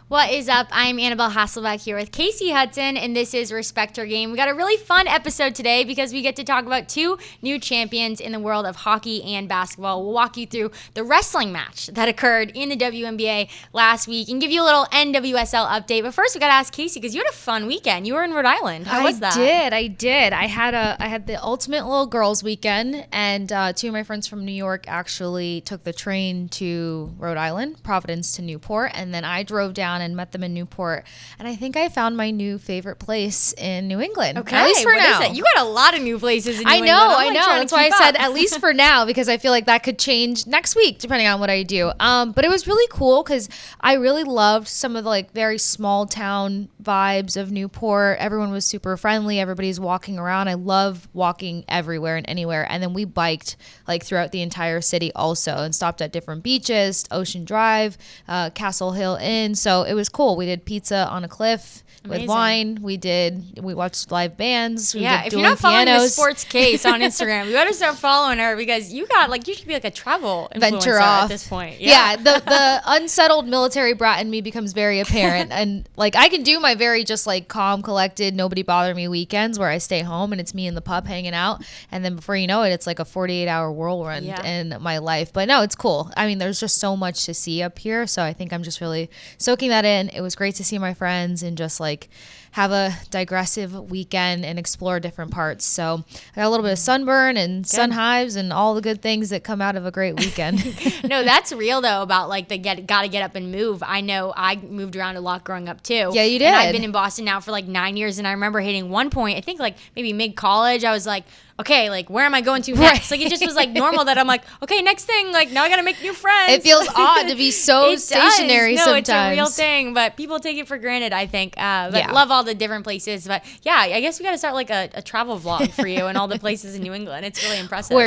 What is up? I'm Annabelle Hasselbeck here with Casey Hudson, and this is Respect Your Game. We got a really fun episode today because we get to talk about two new champions in the world of hockey and basketball. We'll walk you through the wrestling match that occurred in the WNBA last week and give you a little NWSL update. But first, we got to ask Casey because you had a fun weekend. You were in Rhode Island. How was that? I did. I had the ultimate little girls weekend, and two of my friends from New York actually took the train to Rhode Island, Providence to Newport, and then I drove down and met them in Newport, and I think I found my new favorite place in New England. Okay, at least for now. Is it? You got a lot of new places in New England. I know. That's why I said at least for now, because I feel like that could change next week depending on what I do. But it was really cool because I really loved some of the like very small town vibes of Newport. Everyone was super friendly. Everybody's walking around. I love walking everywhere and anywhere. And then we biked like throughout the entire city also and stopped at different beaches, Ocean Drive, Castle Hill Inn. So it was cool. We did pizza on a cliff. Amazing. With wine. We watched live bands. We if did you're not following pianos. the Sports Case on Instagram, you gotta start following her because you should be like a travel venture influencer off at this point. Yeah, the unsettled military brat in me becomes very apparent, and like I can do my very just like calm, collected, nobody bother me weekends where I stay home and it's me and the pup hanging out, and then before you know it, it's like a 48-hour whirlwind in my life. But no, it's cool. I mean, there's just so much to see up here, so I think I'm just really soaking that in. It was great to see my friends and just like have a digressive weekend and explore different parts. So I got a little bit of sunburn and sun hives and all the good things that come out of a great weekend. No, that's real though about like gotta get up and move. I know I moved around a lot growing up too. Yeah, you did. And I've been in Boston now for like 9 years, and I remember hitting one point, I think like maybe mid-college, I was like, okay, like where am I going to next? Like it just was like normal that I'm like, okay, next thing, like now I gotta make new friends. It feels odd to be so stationary sometimes. It's a real thing, but people take it for granted, I think. But love all the different places. But yeah, I guess we gotta start like a travel vlog for you and all the places in New England. It's really impressive.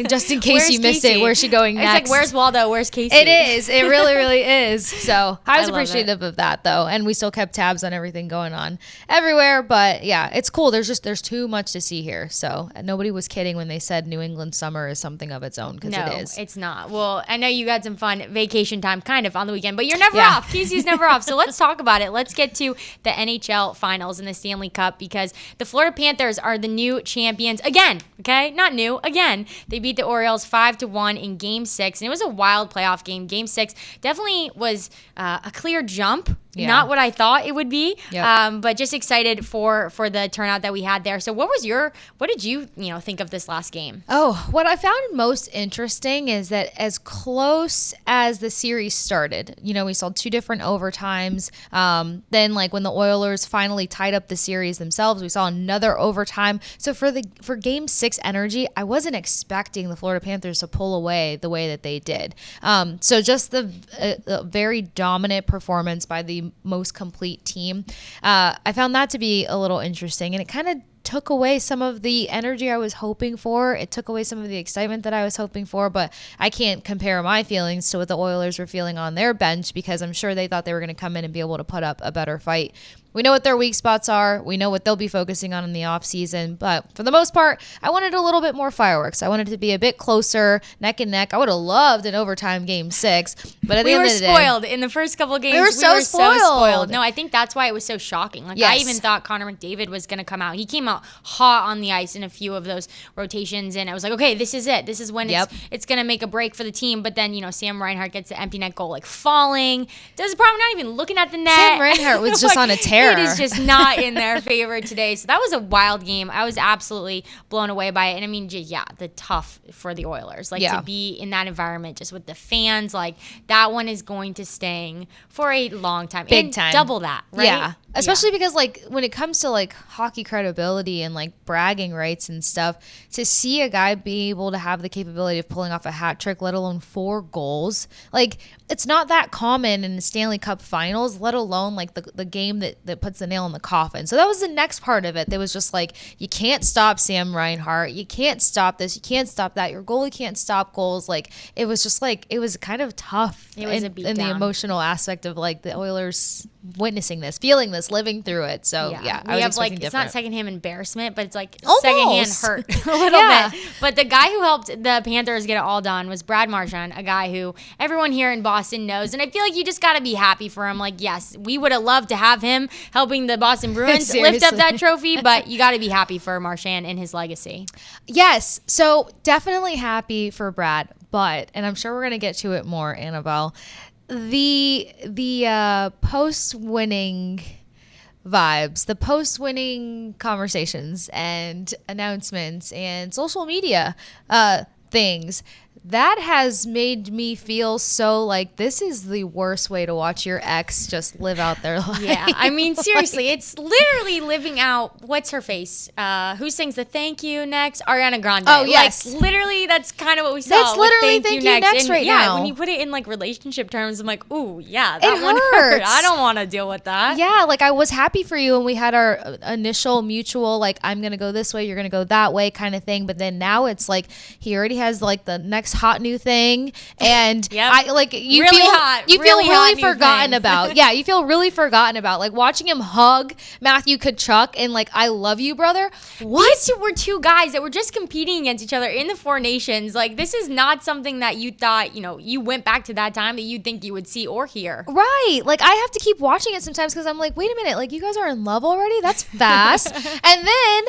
Just in case you missed it, where's she going next? It's like, where's Waldo? Where's Casey? It is. It really, really is. So I was appreciative of that though. And we still kept tabs on everything going on everywhere. But yeah, it's cool. There's too much to see here. So nobody was kidding when they said New England summer is something of its own, because it is. It's not. Well, I know you got some fun vacation time kind of on the weekend, but you're never off. Casey's never off. So let's talk about it. Let's get to the NHL finals in the Stanley Cup, because the Florida Panthers are the new champions again. Okay? Not new. Again. They beat the Orioles 5-1 in Game 6, and it was a wild playoff game. Game 6 definitely was a clear jump. Yeah. Not what I thought it would be, but just excited for the turnout that we had there. So what did you think of this last game? Oh, what I found most interesting is that as close as the series started, we saw two different overtimes. Then like when the Oilers finally tied up the series themselves, we saw another overtime. So for Game 6 energy, I wasn't expecting the Florida Panthers to pull away the way that they did. So just the very dominant performance by the most complete team. I found that to be a little interesting, and it kind of took away some of the energy I was hoping for. It took away some of the excitement that I was hoping for, but I can't compare my feelings to what the Oilers were feeling on their bench, because I'm sure they thought they were going to come in and be able to put up a better fight. We know what their weak spots are. We know what they'll be focusing on in the offseason. But for the most part, I wanted a little bit more fireworks. I wanted it to be a bit closer, neck and neck. I would have loved an overtime Game 6. But at the end of the day, we were spoiled in the first couple of games. We were so spoiled. No, I think that's why it was so shocking. Like I even thought Connor McDavid was going to come out. He came out hot on the ice in a few of those rotations. And I was like, okay, this is it. This is when it's going to make a break for the team. But then, Sam Reinhart gets the empty net goal, like falling. Does probably not even looking at the net. Sam Reinhart was just on a tear. It is just not in their favor today. So that was a wild game. I was absolutely blown away by it. And I mean, the tough for the Oilers. To be in that environment just with the fans, like that one is going to sting for a long time. Big time. Double that, right? Yeah. Especially because like when it comes to like hockey credibility and like bragging rights and stuff, to see a guy be able to have the capability of pulling off a hat trick, let alone 4 goals, like it's not that common in the Stanley Cup finals, let alone like the game that puts the nail in the coffin. So that was the next part of it. That was just like, you can't stop Sam Reinhart. You can't stop this. You can't stop that. Your goalie can't stop goals. Like it was just like, it was kind of tough it was a beatdown in the emotional aspect of like the Oilers witnessing this, feeling this, living through it. So yeah, we have like, it's not secondhand embarrassment, but it's like secondhand hurt a little bit. But the guy who helped the Panthers get it all done was Brad Marchand, a guy who everyone here in Boston knows. And I feel like you just got to be happy for him. Like, yes, we would have loved to have him helping the Boston Bruins lift up that trophy, but you got to be happy for Marchand and his legacy. Yes. So definitely happy for Brad, but, and I'm sure we're going to get to it more, Annabelle, the post-winning vibes, the post-winning conversations and announcements and social media things, that has made me feel so like this is the worst way to watch your ex just live out their life. Yeah, I mean, seriously, it's literally living out, what's her face? Who sings the thank you next? Ariana Grande. Oh, yes. Like, literally, that's kind of what we saw. That's literally thank you next and right yeah, now. When you put it in, like, relationship terms, I'm like, ooh, yeah, that it one hurts. hurt. I don't want to deal with that. Yeah, like, I was happy for you, and we had our initial mutual, like, I'm going to go this way, you're going to go that way kind of thing, but then now it's like, he already has, like, the next hot new thing, and I like you really feel hot, you feel really forgotten about. Yeah, you feel really forgotten about, like watching him hug Matthew Tkachuk and like, I love you, brother. These were two guys that were just competing against each other in the Four Nations. Like, this is not something that you thought, you went back to that time that you'd think you would see or hear. Right. Like, I have to keep watching it sometimes because I'm like, wait a minute, like, you guys are in love already? That's fast. And then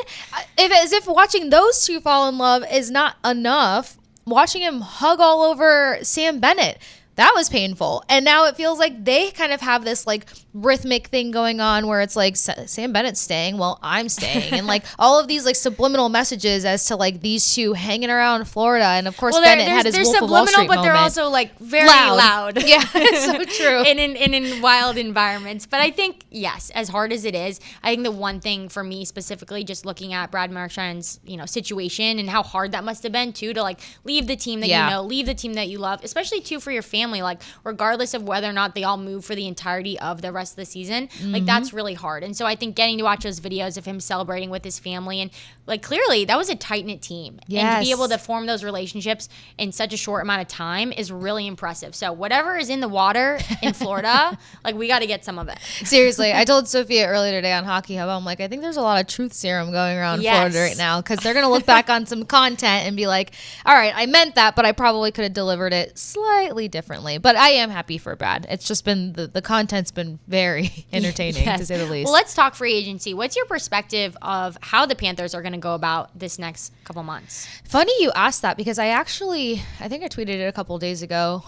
as if watching those two fall in love is not enough, watching him hug all over Sam Bennett, that was painful. And now it feels like they kind of have this like rhythmic thing going on where it's like Sam Bennett's staying, well, I'm staying. And like all of these like subliminal messages as to like these two hanging around Florida. And of course, Bennett had his Wolf of Wall Street but moment. they're also like very loud. Yeah, it's so true. and in wild environments. But I think, yes, as hard as it is, I think the one thing for me specifically, just looking at Brad Marchand's, situation and how hard that must have been too, to like leave the team that you know, leave the team that you love, especially too for your family. Like, regardless of whether or not they all move for the entirety of the rest of the season, like, that's really hard. And so I think getting to watch those videos of him celebrating with his family, and like, clearly that was a tight-knit team. Yes. And to be able to form those relationships in such a short amount of time is really impressive. So whatever is in the water in Florida, like, we got to get some of it. Seriously, I told Sophia earlier today on Hockey Hub, I'm like, I think there's a lot of truth serum going around Florida right now, because they're going to look back on some content and be like, all right, I meant that, but I probably could have delivered it slightly differently. But I am happy for Brad. It's just been, the content's been very entertaining, to say the least. Well, let's talk free agency. What's your perspective of how the Panthers are going to go about this next couple months? Funny you asked that, because I think I tweeted it a couple days ago.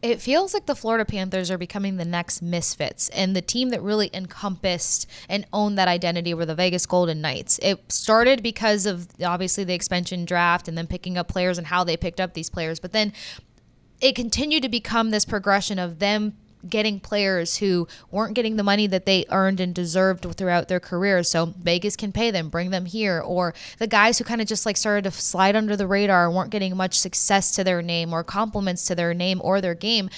It feels like the Florida Panthers are becoming the next Misfits, and the team that really encompassed and owned that identity were the Vegas Golden Knights. It started because of obviously the expansion draft and then picking up players and how they picked up these players, but then it continued to become this progression of them getting players who weren't getting the money that they earned and deserved throughout their careers. So Vegas can pay them, bring them here. Or the guys who kind of just like started to slide under the radar, weren't getting much success to their name or compliments to their name or their game,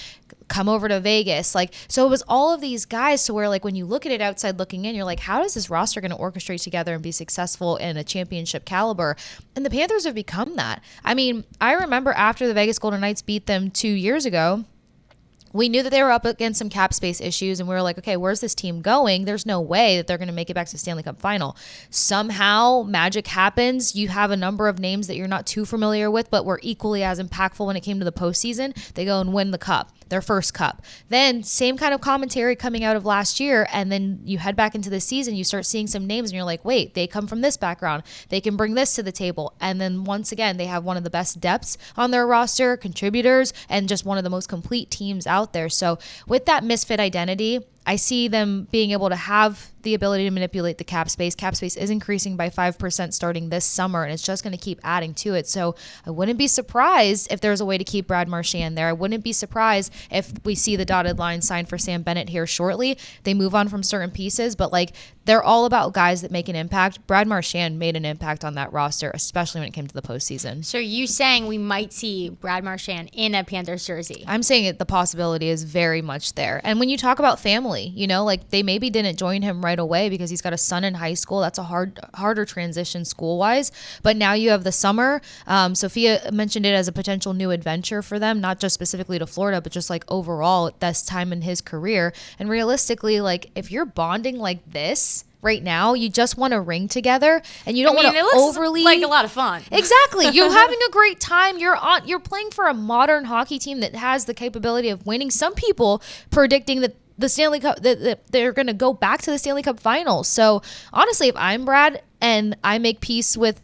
come over to Vegas. Like, so it was all of these guys to where, like, when you look at it outside looking in, you're like, how is this roster going to orchestrate together and be successful in a championship caliber? And the Panthers have become that. I mean, I remember after the Vegas Golden Knights beat them 2 years ago, we knew that they were up against some cap space issues, and we were like, okay, where's this team going? There's no way that they're going to make it back to the Stanley Cup final. Somehow magic happens. You have a number of names that you're not too familiar with, but were equally as impactful when it came to the postseason. They go and win the cup, their first cup. Then same kind of commentary coming out of last year, and then you head back into the season, you start seeing some names, and you're like, wait, they come from this background. They can bring this to the table. And then once again, they have one of the best depths on their roster, contributors, and just one of the most complete teams out there. So with that misfit identity, I see them being able to have the ability to manipulate the cap space. Cap space is increasing by 5% starting this summer, and it's just going to keep adding to it. So I wouldn't be surprised if there's a way to keep Brad Marchand there. I wouldn't be surprised if we see the dotted line signed for Sam Bennett here shortly. They move on from certain pieces, but like, they're all about guys that make an impact. Brad Marchand made an impact on that roster, especially when it came to the postseason. So are you saying we might see Brad Marchand in a Panthers jersey? I'm saying the possibility is very much there. And when you talk about family, family, like they maybe didn't join him right away because he's got a son in high school. That's a harder transition school wise, but now you have the summer. Sophia mentioned it as a potential new adventure for them, not just specifically to Florida, but just like overall at this time in his career. And realistically, like if you're bonding like this right now, you just want a ring together and you don't want to overly like a lot of fun. Exactly. You're having a great time. You're playing for a modern hockey team that has the capability of winning. Some people predicting that the Stanley Cup, that they're going to go back to the Stanley Cup finals. So honestly, if I'm Brad and I make peace with,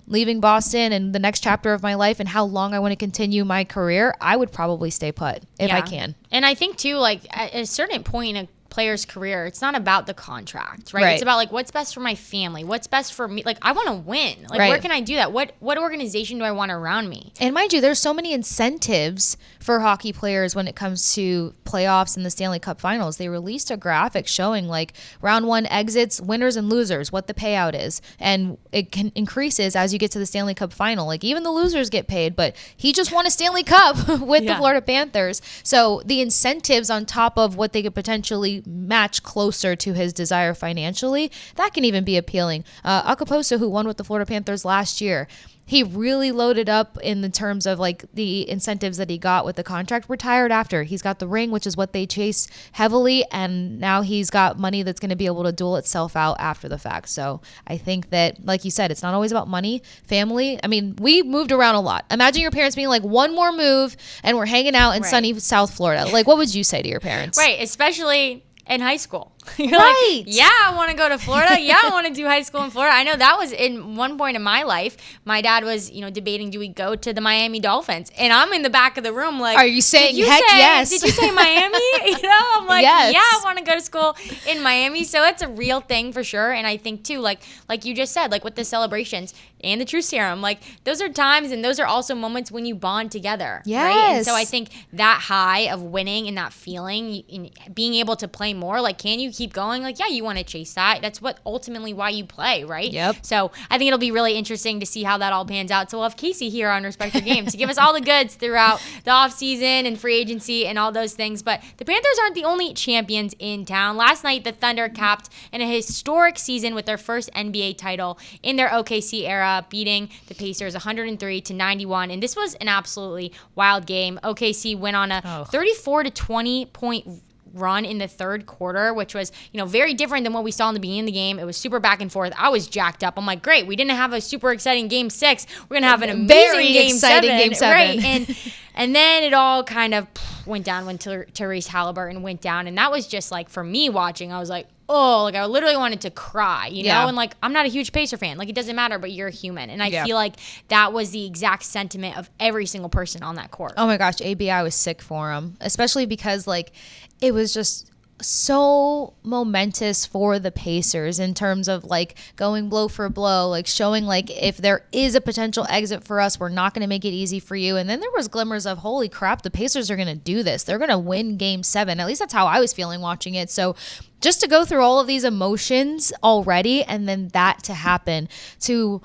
leaving Boston and the next chapter of my life and how long I want to continue my career, I would probably stay put if I can. And I think too, like at a certain point in a player's career, it's not about the contract, right? It's about like what's best for my family, what's best for me. Like I want to win. Like where can I do that? What organization do I want around me? And mind you, there's so many incentives for hockey players when it comes to playoffs and the Stanley Cup finals. They released a graphic showing like round 1 exits, winners and losers, what the payout is. And it increases as you get to the Stanley Cup final. Like even the losers get paid, but he just won a Stanley Cup with the Florida Panthers. So the incentives on top of what they could potentially match closer to his desire financially, that can even be appealing. Akaposa, who won with the Florida Panthers last year, he really loaded up in the terms of like the incentives that he got with the contract. Retired after. He's got the ring, which is what they chase heavily, and now he's got money that's going to be able to duel itself out after the fact. So I think that, like you said, it's not always about money, family. I mean, we moved around a lot. Imagine your parents being like, one more move and we're hanging out in sunny South Florida. Like, what would you say to your parents? Right, especially in high school. You're like, yeah, I want to go to Florida. Yeah, I want to do high school in Florida. I know that was in one point in my life. My dad was, debating, do we go to the Miami Dolphins? And I'm in the back of the room like, are you saying yes? Did you say Miami? I'm like, yes. Yeah, I want to go to school in Miami. So it's a real thing for sure. And I think too, like you just said, like with the celebrations and the truth serum, like those are times and those are also moments when you bond together. Yes. Right? And so I think that high of winning and that feeling and being able to play more, like, can you keep going? Like, yeah, you want to chase that. That's what ultimately why you play, right? Yep. So I think it'll be really interesting to see how that all pans out. So we'll have Casey here on Respect Your Game to give us all the goods throughout the offseason and free agency and all those things. But the Panthers aren't the only champions in town. Last night, the Thunder capped in a historic season with their first NBA title in their OKC era, beating the Pacers 103-91. And this was an absolutely wild game. OKC went on a 34-20 point run in the third quarter, which was, very different than what we saw in the beginning of the game. It was super back and forth. I was jacked up. I'm like, great, we didn't have a super exciting game 6. We're going to have an amazing game 7. Right. And then it all kind of went down when Therese Halliburton went down. And that was just like, for me watching, I was like, oh, like I literally wanted to cry, know? And like, I'm not a huge Pacer fan. Like, it doesn't matter, but you're a human. And I feel like that was the exact sentiment of every single person on that court. Oh my gosh, I was sick for him, especially because like it was just so momentous for the Pacers in terms of like going blow for blow, like showing like if there is a potential exit for us, we're not going to make it easy for you. And then there was glimmers of, holy crap, the Pacers are going to do this. They're going to win game 7. At least that's how I was feeling watching it. So just to go through all of these emotions already and then that to happen to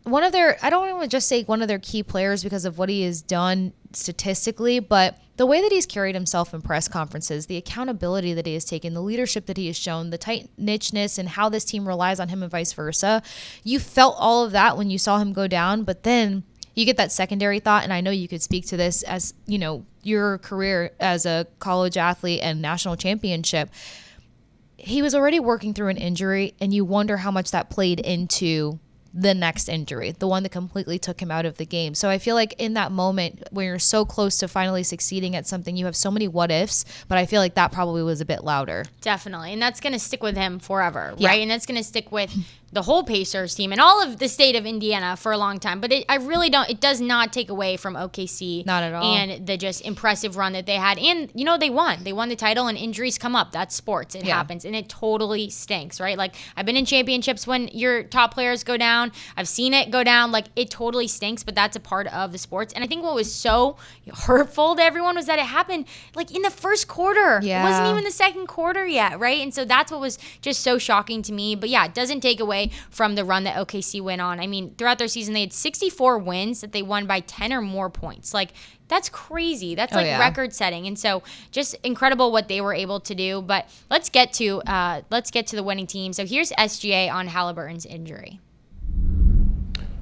one of their, I don't want to just say one of their key players because of what he has done statistically, but the way that he's carried himself in press conferences, the accountability that he has taken, the leadership that he has shown, the tight-knitness and how this team relies on him and vice versa. You felt all of that when you saw him go down, but then you get that secondary thought, and I know you could speak to this as, your career as a college athlete and national championship. He was already working through an injury, and you wonder how much that played into the next injury, the one that completely took him out of the game. So I feel like in that moment when you're so close to finally succeeding at something, you have so many what ifs, but I feel like that probably was a bit louder. Definitely. And that's going to stick with him forever, right? And that's going to stick with the whole Pacers team and all of the state of Indiana for a long time. But it does not take away from OKC. Not at all. And the just impressive run that they had. And, they won. They won the title and injuries come up. That's sports. It happens. And it totally stinks, right? Like, I've been in championships when your top players go down. I've seen it go down. Like, it totally stinks, but that's a part of the sports. And I think what was so hurtful to everyone was that it happened, like, in the first quarter. Yeah. It wasn't even the second quarter yet, right? And so that's what was just so shocking to me. But, yeah, it doesn't take away away from the run that OKC went on. I mean, throughout their season, they had 64 wins that they won by 10 or more points. Like, that's crazy. That's record setting. And so just incredible what they were able to do. But let's get to the winning team. So here's SGA on Halliburton's injury.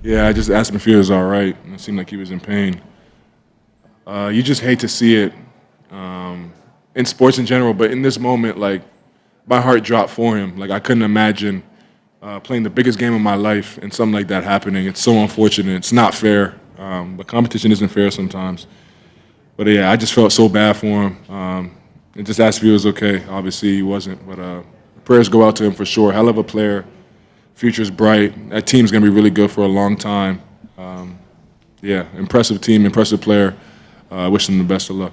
Yeah, I just asked him if he was all right. And it seemed like he was in pain. You just hate to see it in sports in general, but in this moment, like, my heart dropped for him. Like, I couldn't imagine playing the biggest game of my life and something like that happening. It's so unfortunate. It's not fair. But competition isn't fair sometimes. But yeah, I just felt so bad for him. And just asked if he was okay. Obviously, he wasn't. But prayers go out to him for sure. Hell of a player. Future's bright. That team's going to be really good for a long time. Yeah, impressive team, impressive player. I wish them the best of luck.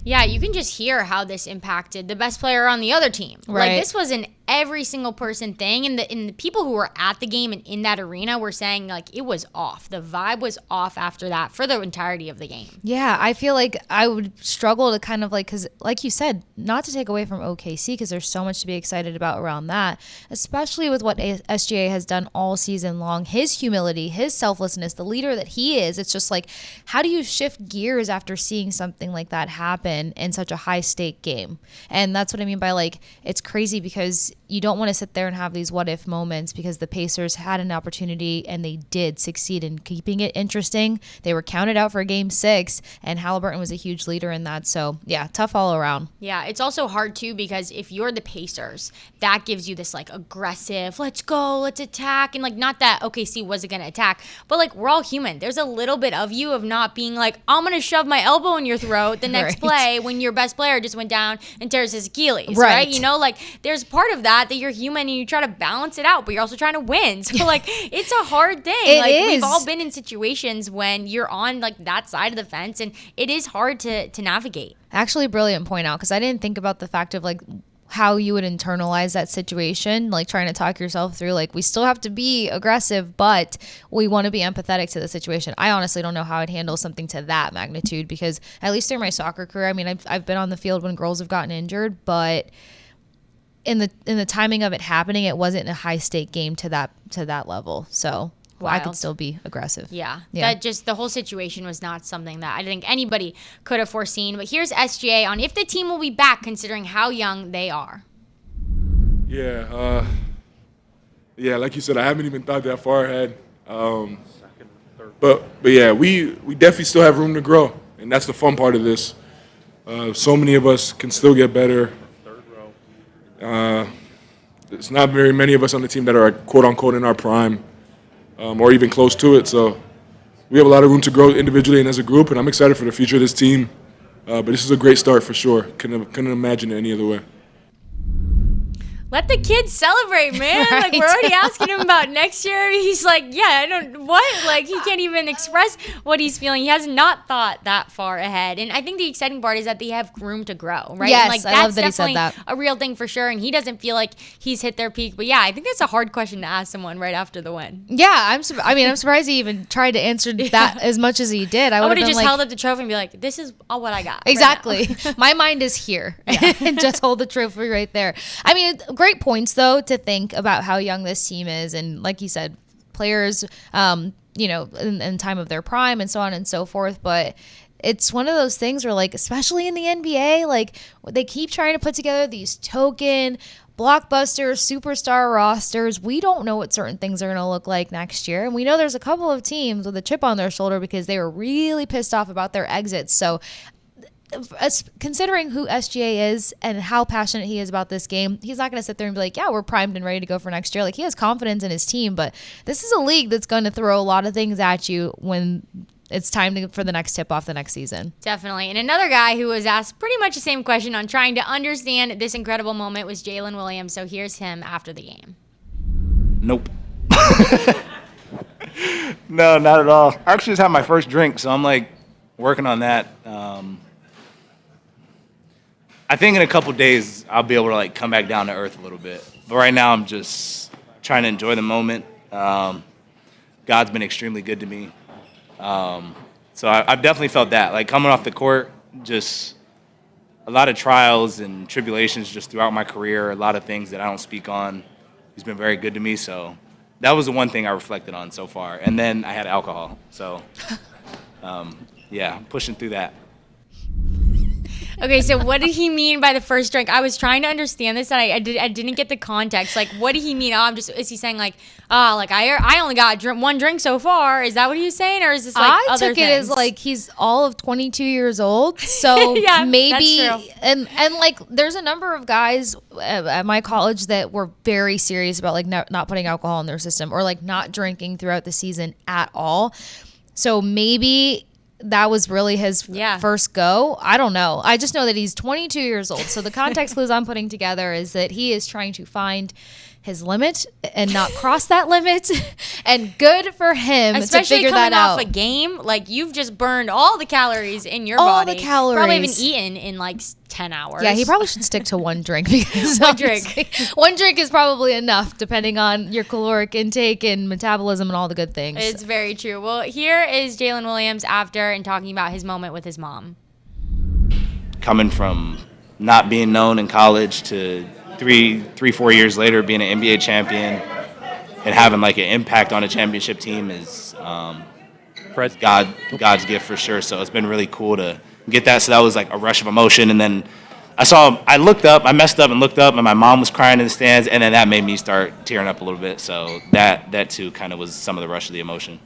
Yeah, you can just hear how this impacted the best player on the other team. Right. Like, this was an every single person thing, and the people who were at the game and in that arena were saying, like, it was off. The vibe was off after that for the entirety of the game. Yeah, I feel like I would struggle to kind of, like, because like you said, not to take away from OKC, because there's so much to be excited about around that, especially with what SGA has done all season long. His humility, his selflessness, the leader that he is. It's just like, how do you shift gears after seeing something like that happen in such a high stake game? And that's what I mean by, like, it's crazy because you don't want to sit there and have these what if moments, because the Pacers had an opportunity and they did succeed in keeping it interesting. They were counted out for game 6, and Halliburton was a huge leader in that. So yeah, tough all around. Yeah, it's also hard too, because if you're the Pacers, that gives you this, like, aggressive, let's go, let's attack. And, like, not that OKC wasn't going to attack, but, like, we're all human. There's a little bit of you of not being like, I'm going to shove my elbow in your throat the next play when your best player just went down and tears his Achilles, right? You know, like, there's part of that you're human and you try to balance it out, but you're also trying to win. So, like, it's a hard thing. We've all been in situations when you're on, like, that side of the fence, and it is hard to navigate. Actually, brilliant point out, because I didn't think about the fact of, like, how you would internalize that situation, like trying to talk yourself through, like, we still have to be aggressive, but we want to be empathetic to the situation. I honestly don't know how I'd handle something to that magnitude, because at least through my soccer career, I mean, I've been on the field when girls have gotten injured, but in the timing of it happening, it wasn't a high stake game to that level. So I could still be aggressive. Yeah. That just, the whole situation was not something that I think anybody could have foreseen. But here's SGA on if the team will be back, considering how young they are. Yeah, like you said, I haven't even thought that far ahead. But yeah, we definitely still have room to grow, and that's the fun part of this. So many of us can still get better. There's not very many of us on the team that are, quote unquote, in our prime, or even close to it. So we have a lot of room to grow individually and as a group, and I'm excited for the future of this team. But this is a great start for sure. Couldn't imagine it any other way. Let the kids celebrate, man. Right. Like, we're already asking him about next year. He's like, yeah, I don't, what? Like, he can't even express what he's feeling. He has not thought that far ahead. And I think the exciting part is that they have room to grow, right? Yes, and, like, that's I love that he said that. A real thing for sure. And he doesn't feel like he's hit their peak. But yeah, I think that's a hard question to ask someone right after the win. Yeah, I'm surprised he even tried to answer that as much as he did. I would have just held up the trophy and be like, this is all what I got. Exactly. Right. My mind is here. And just hold the trophy right there. I mean, great points, though, to think about how young this team is. And like you said, players, in time of their prime and so on and so forth. But it's one of those things where, like, especially in the NBA, like, they keep trying to put together these token blockbuster superstar rosters. We don't know what certain things are going to look like next year. And we know there's a couple of teams with a chip on their shoulder because they were really pissed off about their exits. So considering who SGA is and how passionate he is about this game, he's not going to sit there and be like, yeah, we're primed and ready to go for next year. Like, he has confidence in his team, but this is a league that's going to throw a lot of things at you when it's time for the next tip off the next season. Definitely. And another guy who was asked pretty much the same question on trying to understand this incredible moment was Jalen Williams. So here's him after the game. Nope. No, not at all. I actually just had my first drink, so I'm, like, working on that. I think in a couple days I'll be able to, like, come back down to earth a little bit. But right now I'm just trying to enjoy the moment. God's been extremely good to me. So I've definitely felt that. Like, coming off the court, just a lot of trials and tribulations just throughout my career, a lot of things that I don't speak on. He's been very good to me. So that was the one thing I reflected on so far. And then I had alcohol. So, yeah, pushing through that. Okay, so what did he mean by the first drink? I was trying to understand this, and I didn't get the context. Like, what did he mean? Is he saying like, I only got one drink so far? Is that what he was saying, or is this like I other took things? it as like he's all of 22 years old, so Yeah, maybe that's true. and like there's a number of guys at my college that were very serious about like not putting alcohol in their system or like not drinking throughout the season at all. So maybe that was really his first go. I don't know. I just know that he's 22 years old. So the context clues I'm putting together is that he is trying to find his limit and not cross that limit. And good for him Especially to figure that out. coming off a game, like you've just burned all the calories in your All body. the calories. Probably haven't eaten in like 10 hours. Yeah, he probably should stick to one drink because One drink. one drink is probably enough depending on your caloric intake and metabolism and all the good things. It's very true. Well, here is Jalen Williams after and talking about his moment with his mom. Coming from not being known in college to 4 years later being an NBA champion and having like an impact on a championship team is God's gift for sure. So it's been really cool to get that. So that was like a rush of emotion. And then I messed up and looked up, and my mom was crying in the stands, and then that made me start tearing up a little bit. So that too kind of was some of the rush of the emotion.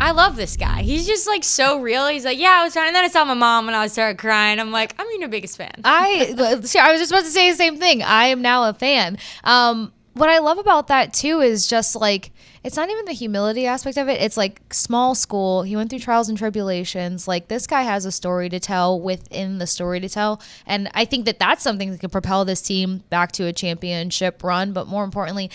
I love this guy. He's just like so real. He's like, yeah, I was trying. And then I saw my mom and I started crying. I'm like, I'm your biggest fan. I was just about to say the same thing. I am now a fan. What I love about that too is just like, it's not even the humility aspect of it. It's like small school. He went through trials and tribulations. Like this guy has a story to tell within the story to tell. And I think that that's something that could propel this team back to a championship run. But more importantly,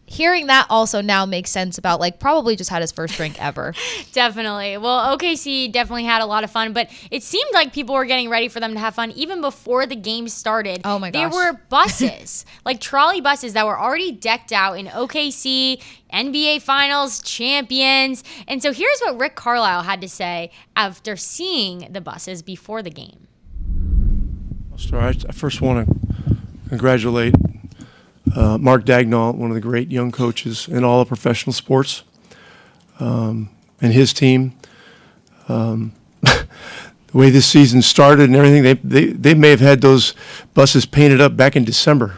hearing that also now makes sense about like probably just had his first drink ever. Definitely. Well, OKC definitely had a lot of fun, but it seemed like people were getting ready for them to have fun even before the game started. Oh my gosh. There were buses, like trolley buses that were already decked out in OKC, NBA Finals champions. And so here's what Rick Carlisle had to say after seeing the buses before the game. I first want to congratulate Mark Dagnall, one of the great young coaches in all of professional sports, and his team. The way this season started and everything, they may have had those buses painted up back in December.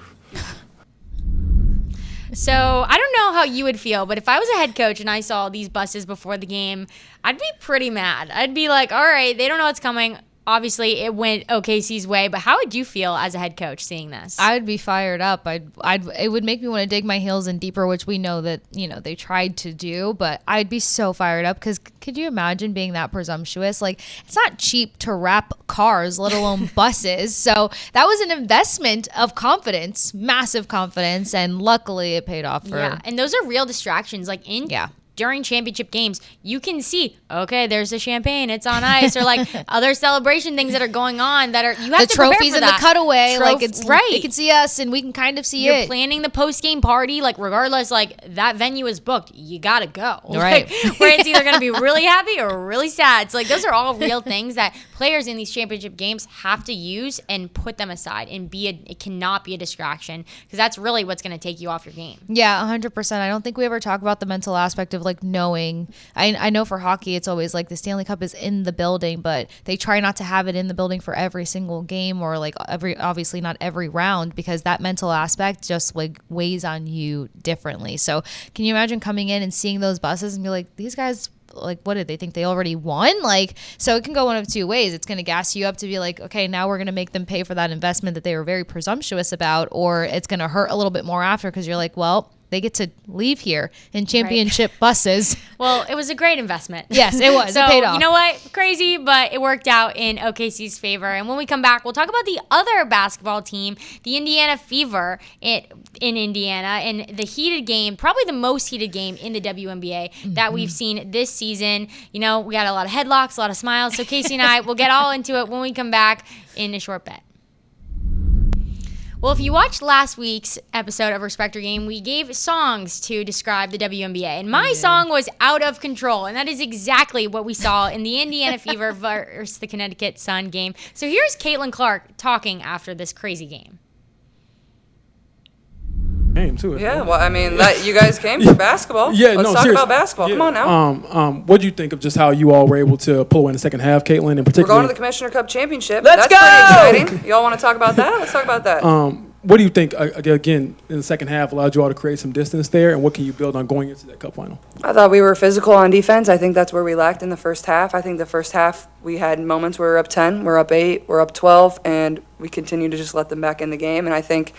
So I don't know how you would feel, but if I was a head coach and I saw these buses before the game, I'd be pretty mad. I'd be like, all right, they don't know what's coming. Obviously, it went OKC's way, but how would you feel as a head coach seeing this? I'd be fired up. It would make me want to dig my heels in deeper, which we know that, they tried to do, but I'd be so fired up because could you imagine being that presumptuous? Like, it's not cheap to wrap cars, let alone buses. So that was an investment of confidence, massive confidence, and luckily it paid off for. Yeah, and those are real distractions. Like during championship games, you can see, okay, there's the champagne, it's on ice, or like other celebration things that are going on that are, you have the to prepare trophies for in that. the cutaway, like it's right. You can see us and we can kind of see You're it. planning the post-game party, like regardless, like that venue is booked, you gotta go. Right. Like, where it's either gonna be really happy or really sad. So like those are all real things that players in these championship games have to use and put them aside and it cannot be a distraction because that's really what's gonna take you off your game. Yeah, 100%. I don't think we ever talk about the mental aspect of like knowing. I know for hockey, it's always like the Stanley Cup is in the building, but they try not to have it in the building for every single game or like obviously not every round because that mental aspect just like weighs on you differently. So can you imagine coming in and seeing those buses and be like, these guys, like, what did they think they already won? Like, so it can go one of two ways. It's going to gas you up to be like, okay, now we're going to make them pay for that investment that they were very presumptuous about, or it's going to hurt a little bit more after because you're like, well, they get to leave here in championship buses. Well, it was a great investment. Yes, it was. So, it paid off. You know what? Crazy, but it worked out in OKC's favor. And when we come back, we'll talk about the other basketball team, the Indiana Fever in Indiana, and the heated game, probably the most heated game in the WNBA that we've seen this season. We got a lot of headlocks, a lot of smiles. So Casey and I will get all into it when we come back in a short bit. Well, if you watched last week's episode of Respect Your Game, we gave songs to describe the WNBA. And my song was Out of Control. And that is exactly what we saw in the Indiana Fever versus the Connecticut Sun game. So here's Caitlin Clark talking after this crazy game. game too. Yeah, well, I mean, you guys came for basketball. Yeah, Let's talk seriously. about basketball. Come on now. What do you think of just how you all were able to pull away in the second half, Caitlin, in We're particular? going to the Commissioner Cup Championship. Let's That's go! pretty exciting. Y'all want to talk about that? Let's talk about that. What do you think, again, in the second half allowed you all to create some distance there, and what can you build on going into that cup final? I thought we were physical on defense. I think that's where we lacked in the first half. I think the first half we had moments where we're up 10, we're up 8, we're up 12, and we continue to just let them back in the game. And I think,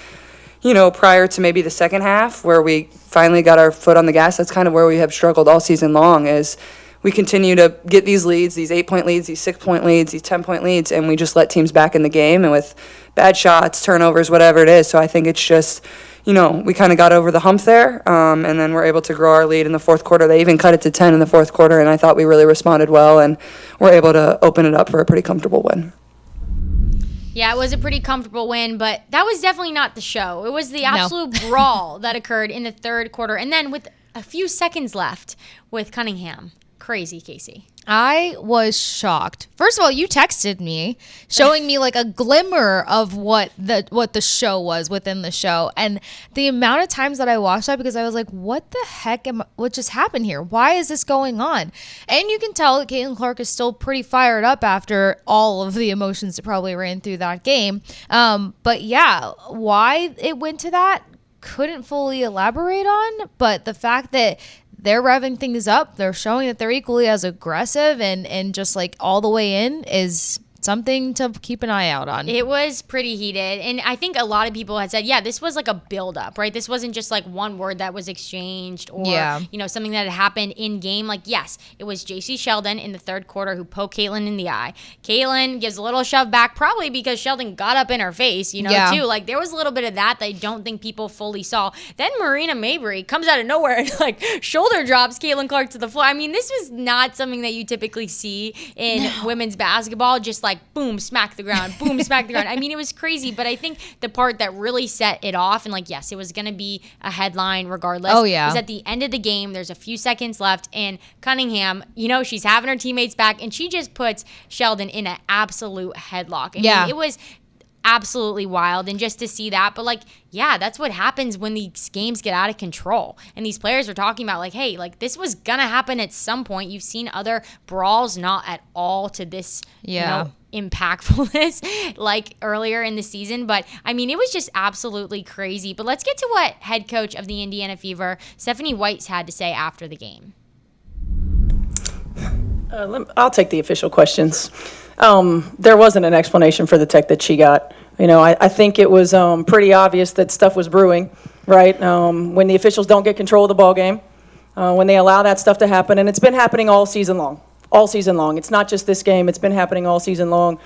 prior to maybe the second half where we finally got our foot on the gas, that's kind of where we have struggled all season long is we continue to get these leads, these 8-point leads, these 6-point leads, these 10-point leads, and we just let teams back in the game and with bad shots, turnovers, whatever it is. So I think it's just, we kind of got over the hump there, and then we're able to grow our lead in the fourth quarter. They even cut it to 10 in the fourth quarter, and I thought we really responded well, and we're able to open it up for a pretty comfortable win. Yeah, it was a pretty comfortable win, but that was definitely not the show. It was the absolute brawl that occurred in the third quarter. And then with a few seconds left with Cunningham. Crazy, Casey. I was shocked. First of all, you texted me showing me like a glimmer of what the show was within the show, and the amount of times that I watched that, because I was like, what the heck what just happened here? Why is this going on? And you can tell that Caitlin Clark is still pretty fired up after all of the emotions that probably ran through that game. But yeah, why it went to that, couldn't fully elaborate on, but the fact that they're revving things up, they're showing that they're equally as aggressive and just like all the way in is something to keep an eye out on. It was pretty heated. And I think a lot of people had said, yeah, this was like a buildup, right? This wasn't just like one word that was exchanged or, something that had happened in game. Like, yes, it was Jacy Sheldon in the third quarter who poked Caitlin in the eye. Caitlin gives a little shove back, probably because Sheldon got up in her face, too. Like, there was a little bit of that I don't think people fully saw. Then Marina Mabry comes out of nowhere and, like, shoulder drops Caitlin Clark to the floor. I mean, this was not something that you typically see in women's basketball, just like, boom, smack the ground, boom, smack the ground. I mean, it was crazy, but I think the part that really set it off, and like, yes, it was going to be a headline regardless. Oh, yeah. Was at the end of the game, there's a few seconds left, and Cunningham, she's having her teammates back, and she just puts Sheldon in an absolute headlock. I mean, it was absolutely wild, and just to see that, but like, yeah, that's what happens when these games get out of control, and these players are talking about like, hey, like this was gonna happen at some point. You've seen other brawls not at all to this impactfulness like earlier in the season, but I mean, it was just absolutely crazy. But let's get to what head coach of the Indiana Fever, Stephanie White, had to say after the game. I'll take the official questions. There wasn't an explanation for the tech that she got. I think it was pretty obvious that stuff was brewing, right? When the officials don't get control of the ball game, when they allow that stuff to happen, and it's been happening all season long. All season long. It's not just this game. It's been happening all season long.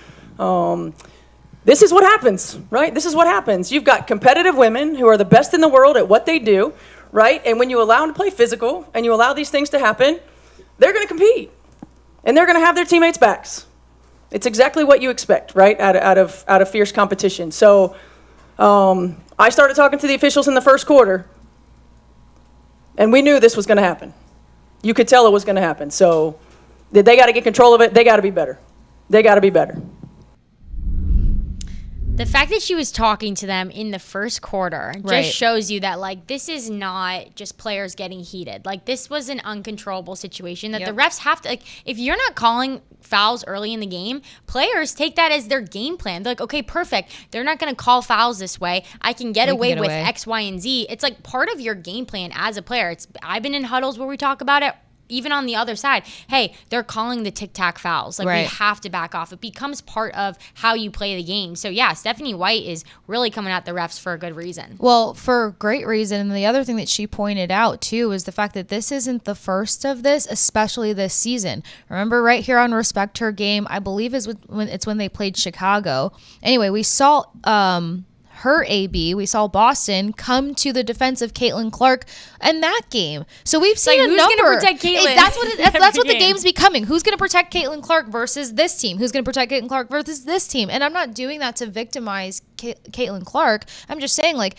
This is what happens, right? This is what happens. You've got competitive women who are the best in the world at what they do, right? And when you allow them to play physical and you allow these things to happen, they're going to compete. And they're going to have their teammates' backs. It's exactly what you expect, right, out of fierce competition. So I started talking to the officials in the first quarter, and we knew this was going to happen. You could tell it was going to happen. So they got to get control of it. They got to be better. They got to be better. The fact that she was talking to them in the first quarter just shows you that, like, this is not just players getting heated. Like, this was an uncontrollable situation that the refs have to, like, if you're not calling fouls early in the game, players take that as their game plan. They're like, okay, perfect. They're not going to call fouls this way. I can get away with X, Y, and Z. It's like part of your game plan as a player. I've been in huddles where we talk about it. Even on the other side, hey, they're calling the tic-tac fouls. Like, we have to back off. It becomes part of how you play the game. So, yeah, Stephanie White is really coming at the refs for a good reason. Well, for a great reason. And the other thing that she pointed out, too, is the fact that this isn't the first of this, especially this season. Remember right here on Respect Her game, I believe when they played Chicago. Anyway, we saw we saw Boston come to the defense of Caitlin Clark in that game. So we've seen a number. Who's going to protect Caitlin? That's what the game's becoming. Who's going to protect Caitlin Clark versus this team? Who's going to protect Caitlin Clark versus this team? And I'm not doing that to victimize Caitlin Clark. I'm just saying, like,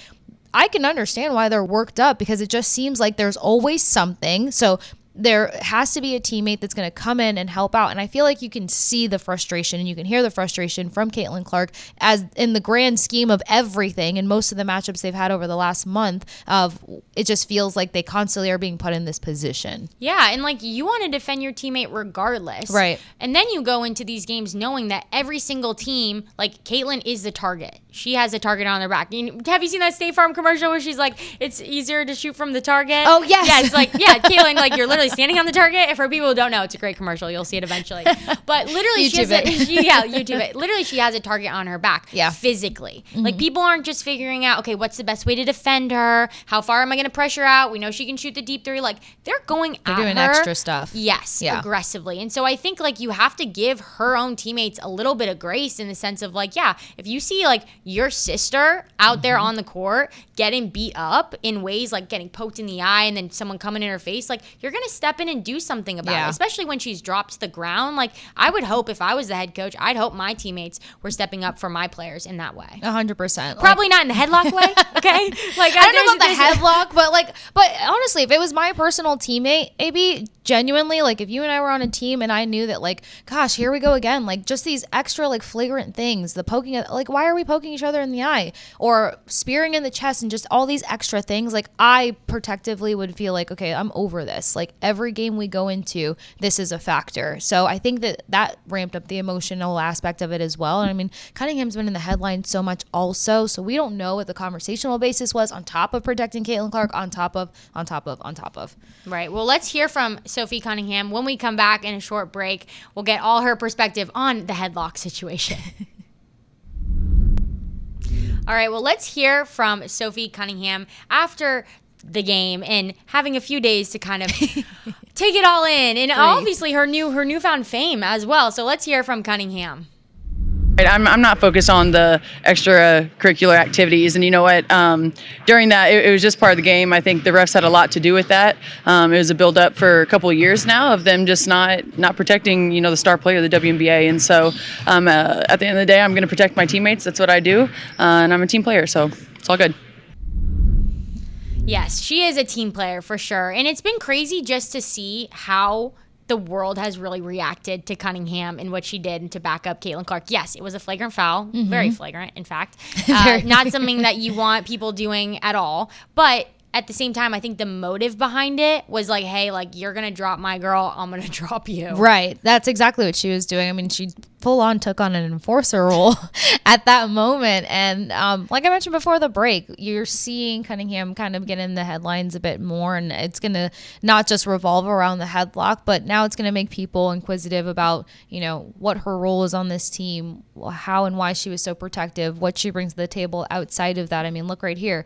I can understand why they're worked up because it just seems like there's always something. So there has to be a teammate that's going to come in and help out. And I feel like you can see the frustration and you can hear the frustration from Caitlin Clark as in the grand scheme of everything and most of the matchups they've had over the last month of it just feels like they constantly are being put in this position. Yeah, and like you want to defend your teammate regardless. Right. And then you go into these games knowing that every single team, like Caitlin is the target. She has a target on their back. Have you seen that State Farm commercial where she's like, it's easier to shoot from the target? Oh, yes. Yeah, it's like, yeah, Caitlin, like you're literally standing on the target. And for people who don't know, it's a great commercial. You'll see it eventually. But literally, YouTube it. Literally, she has a target on her back. Yeah. Physically. Like people aren't just figuring out, okay, what's the best way to defend her? How far am I going to pressure out? We know she can shoot the deep three. Like they're going at her. They're doing extra stuff. Yes, aggressively. And so I think like you have to give her own teammates a little bit of grace in the sense of like, yeah, if you see like your sister out there on the court getting beat up in ways like getting poked in the eye and then someone coming in her face, like you're going to step in and do something about it, especially when she's dropped to the ground. Like I would hope if I was the head coach, I'd hope my teammates were stepping up for my players in that way. 100%. Probably not in the headlock way, okay? Like I don't know about the headlock, but honestly, if it was my personal teammate, maybe genuinely, like if you and I were on a team and I knew that like, gosh, here we go again, like just these extra like flagrant things, the poking, like why are we poking each other in the eye or spearing in the chest and just all these extra things, like I protectively would feel like, okay, I'm over this. Like every game we go into, this is a factor. So I think that ramped up the emotional aspect of it as well. And I mean, Cunningham's been in the headlines so much also, so we don't know what the conversational basis was on top of protecting Caitlin Clark, on top of. Right. Well, let's hear from Sophie Cunningham. When we come back in a short break, we'll get all her perspective on the headlock situation. All right, well, let's hear from Sophie Cunningham after the game and having a few days to kind of take it all in, and obviously her newfound fame as well. So let's hear from Cunningham. I'm not focused on the extracurricular activities, and you know what? During that, it was just part of the game. I think the refs had a lot to do with that. It was a build-up for a couple of years now of them just not protecting, the star player of the WNBA. And so, at the end of the day, I'm going to protect my teammates. That's what I do, and I'm a team player, so it's all good. Yes, she is a team player for sure, and it's been crazy just to see how the world has really reacted to Cunningham and what she did to back up Caitlin Clark. Yes, it was a flagrant foul, very flagrant, in fact. Not something that you want people doing at all. But at the same time, I think the motive behind it was like, hey, like, you're going to drop my girl, I'm going to drop you. Right. That's exactly what she was doing. I mean, she full on took on an enforcer role at that moment. And like I mentioned before the break, you're seeing Cunningham kind of get in the headlines a bit more. And it's going to not just revolve around the headlock, but now it's going to make people inquisitive about, what her role is on this team, how and why she was so protective, what she brings to the table outside of that. I mean, look right here.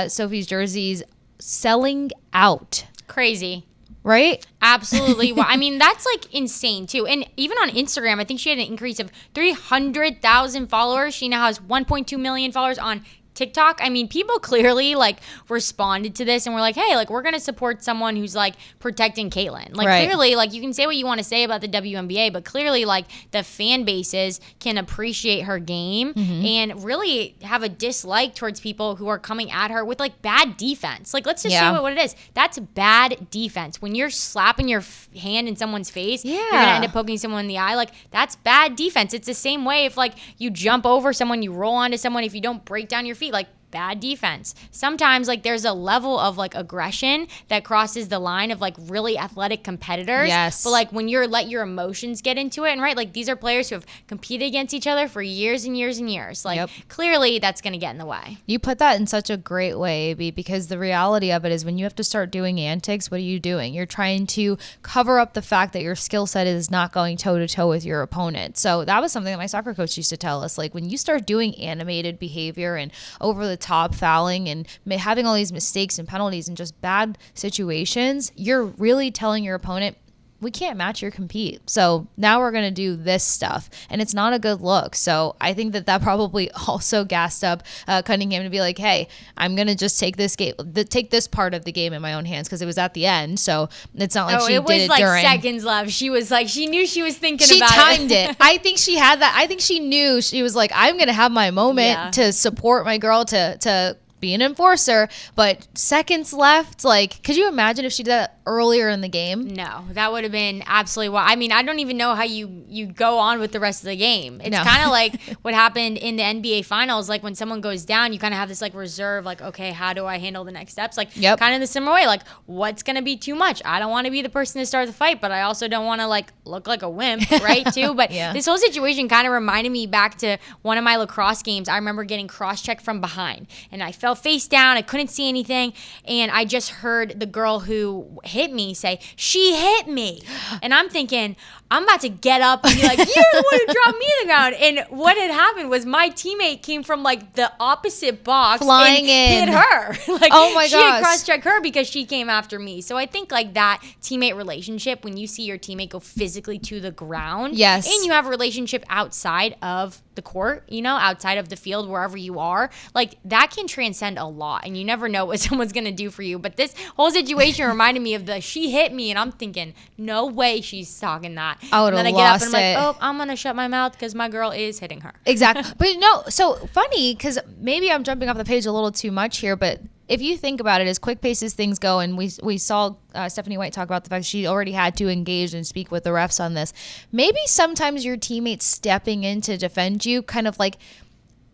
Sophie's jerseys selling out. Crazy. Right? Absolutely. Well, I mean, that's like insane too. And even on Instagram, I think she had an increase of 300,000 followers. She now has 1.2 million followers on TikTok. I mean, people clearly like responded to this and were like, hey, like we're going to support someone who's like protecting Caitlin. Like clearly, like you can say what you want to say about the WNBA, but clearly like the fan bases can appreciate her game and really have a dislike towards people who are coming at her with like bad defense. Like let's just say what it is. That's bad defense. When you're slapping your hand in someone's face, you're going to end up poking someone in the eye. Like that's bad defense. It's the same way if like you jump over someone, you roll onto someone, if you don't break down your feet, like bad defense. Sometimes like there's a level of like aggression that crosses the line of like really athletic competitors. Yes. But like when you're let your emotions get into it, and right, like these are players who have competed against each other for years and years and years. Like clearly that's going to get in the way. You put that in such a great way, AB, because the reality of it is when you have to start doing antics, what are you doing? You're trying to cover up the fact that your skill set is not going toe to toe with your opponent. So that was something that my soccer coach used to tell us. Like when you start doing animated behavior and over the top fouling and having all these mistakes and penalties and just bad situations, you're really telling your opponent, we can't match your compete. So now we're going to do this stuff. And it's not a good look. So I think that probably also gassed up Cunningham to be like, hey, I'm going to just take this game, take this part of the game in my own hands, because it was at the end. So it's not like she did it during. It was like seconds left. She was like, she knew she was thinking about it. She timed it. I think she had that. I think she knew. She was like, I'm going to have my moment to support my girl, to be an enforcer. But seconds left, like, could you imagine if she did that earlier in the game? No, that would have been absolutely wild. I mean, I don't even know how you go on with the rest of the game. It's No. kind of like what happened in the NBA Finals. Like when someone goes down, you kind of have this like reserve, like, okay, how do I handle the next steps? Like kind of the similar way, like what's going to be too much? I don't want to be the person to start the fight, but I also don't want to like look like a wimp, right, too? But this whole situation kind of reminded me back to one of my lacrosse games. I remember getting cross-checked from behind, and I fell face down. I couldn't see anything, and I just heard the girl who hit me say, "She hit me." And I'm thinking, I'm about to get up and be like, "You're the one who dropped me to the ground." And what had happened was my teammate came from like the opposite box Flying and hit her. Like, oh my she had gosh. cross-checked her because she came after me. So I think like that teammate relationship, when you see your teammate go physically to the ground, Yes. and you have a relationship outside of the court, you know, outside of the field, wherever you are, like that can transcend a lot, and you never know what someone's gonna do for you. But this whole situation reminded me of the "she hit me," and I'm thinking, no way she's talking that. I would And then have I get up lost and I'm it. like, oh, I'm gonna shut my mouth because my girl is hitting her. Exactly. But no, so funny, because maybe I'm jumping off the page a little too much here, but if you think about it, as quick pace as things go, and we saw Stephanie White talk about the fact she already had to engage and speak with the refs on this, maybe sometimes your teammates stepping in to defend you kind of like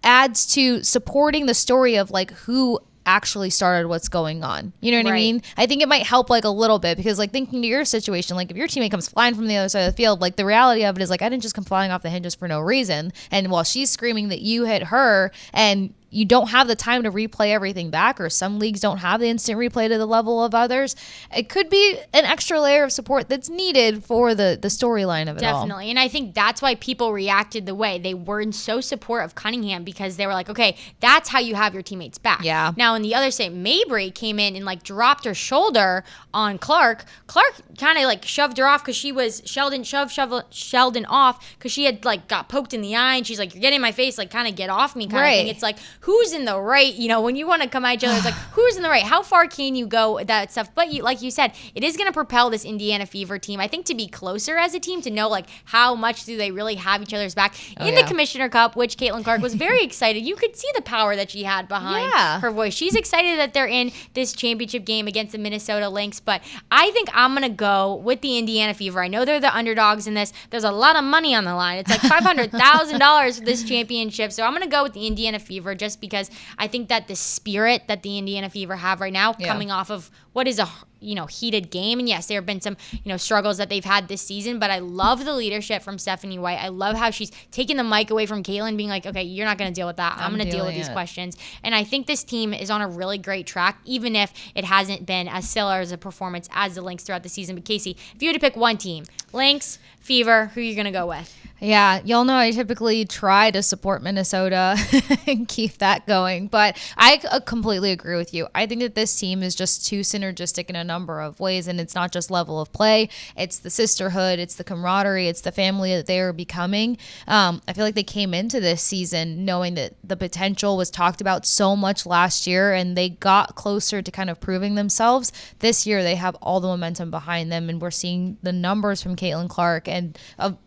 adds to supporting the story of like who actually started what's going on. You know what I mean? I think it might help like a little bit, because like thinking to your situation, like if your teammate comes flying from the other side of the field, like the reality of it is like, I didn't just come flying off the hinges for no reason. And while she's screaming that you hit her, and you don't have the time to replay everything back, or some leagues don't have the instant replay to the level of others, it could be an extra layer of support that's needed for the storyline of it all. Definitely. And I think that's why people reacted the way they were in so support of Cunningham, because they were like, okay, that's how you have your teammates back. Yeah. Now, on the other side, Mabry came in and like dropped her shoulder on Clark. Clark kind of like shoved her off because she was Sheldon off because she had like got poked in the eye, and she's like, "You're getting in my face, like kind of get off me," kind of thing. It's like, who's in the right? You know, when you want to come at each other, it's like, who's in the right? How far can you go with that stuff? But you, like you said, it is going to propel this Indiana Fever team, I think, to be closer as a team, to know like how much do they really have each other's back in the Commissioner Cup, which Caitlin Clark was very excited. You could see the power that she had behind her voice. She's excited that they're in this championship game against the Minnesota Lynx, but I think I'm going to go with the Indiana Fever. I know they're the underdogs in this. There's a lot of money on the line. It's like $500,000 for this championship. So I'm going to go with the Indiana Fever, just because I think that the spirit that the Indiana Fever have right now, coming off of what is a heated game, and yes, there have been some struggles that they've had this season, but I love the leadership from Stephanie White. I love how she's taking the mic away from Caitlin, being like, okay, you're not going to deal with that. I'm going to deal with these questions. And I think this team is on a really great track, even if it hasn't been as stellar as a performance as the Lynx throughout the season. But Casey, if you had to pick one team, Lynx, Fever, who are you going to go with? Yeah, y'all know I typically try to support Minnesota and keep that going, but I completely agree with you. I think that this team is just too synergistic in a number of ways, and it's not just level of play. It's the sisterhood, it's the camaraderie, it's the family that they are becoming. I feel like they came into this season knowing that the potential was talked about so much last year, and they got closer to kind of proving themselves. This year, they have all the momentum behind them, and we're seeing the numbers from Caitlin Clark and